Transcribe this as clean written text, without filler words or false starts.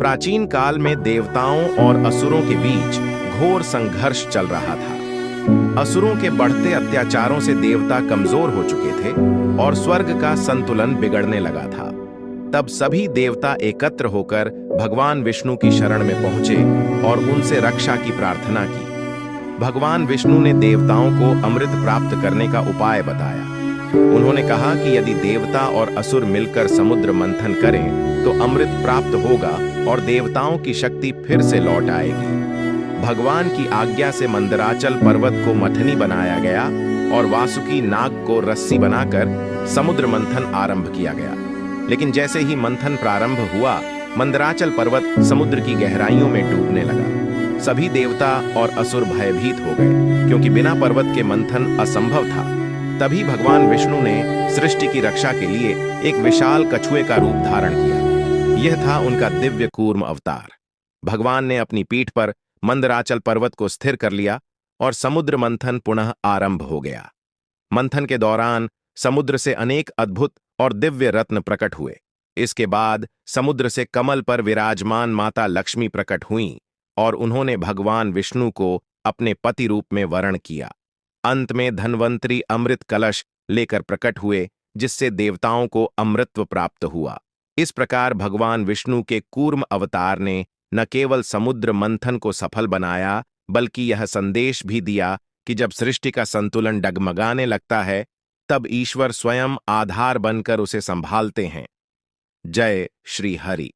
प्राचीन काल में देवताओं और असुरों के बीच घोर संघर्ष चल रहा था। असुरों के बढ़ते अत्याचारों से देवता कमजोर हो चुके थे और स्वर्ग का संतुलन बिगड़ने लगा था। तब सभी देवता एकत्र होकर भगवान विष्णु की शरण में पहुंचे और उनसे रक्षा की प्रार्थना की। भगवान विष्णु ने देवताओं को अमृत प्राप्त करने का उपाय बताया। उन्होंने कहा कि यदि देवता और असुर मिलकर समुद्र मंथन करें तो अमृत प्राप्त होगा और देवताओं की शक्ति फिर से लौट आएगी। भगवान की आज्ञा से मंदराचल पर्वत को मथनी बनाया गया और वासुकी नाग को रस्सी बनाकर समुद्र मंथन आरंभ किया गया। लेकिन जैसे ही मंथन प्रारंभ हुआ, मंदराचल पर्वत समुद्र की गहराइयों में डूबने लगा। सभी देवता और असुर भयभीत हो गए, क्योंकि बिना पर्वत के मंथन असंभव था। तभी भगवान विष्णु ने सृष्टि की रक्षा के लिए एक विशाल कछुए का रूप धारण किया। यह था उनका दिव्य कूर्म अवतार। भगवान ने अपनी पीठ पर मंदराचल पर्वत को स्थिर कर लिया और समुद्र मंथन पुनः आरंभ हो गया। मंथन के दौरान समुद्र से अनेक अद्भुत और दिव्य रत्न प्रकट हुए। इसके बाद समुद्र से कमल पर विराजमान माता लक्ष्मी प्रकट हुईं और उन्होंने भगवान विष्णु को अपने पति रूप में वरण किया। अंत में धन्वंतरी अमृत कलश लेकर प्रकट हुए, जिससे देवताओं को अमृतत्व प्राप्त हुआ। इस प्रकार भगवान विष्णु के कूर्म अवतार ने न केवल समुद्र मंथन को सफल बनाया, बल्कि यह संदेश भी दिया कि जब सृष्टि का संतुलन डगमगाने लगता है, तब ईश्वर स्वयं आधार बनकर उसे संभालते हैं। जय श्री हरि।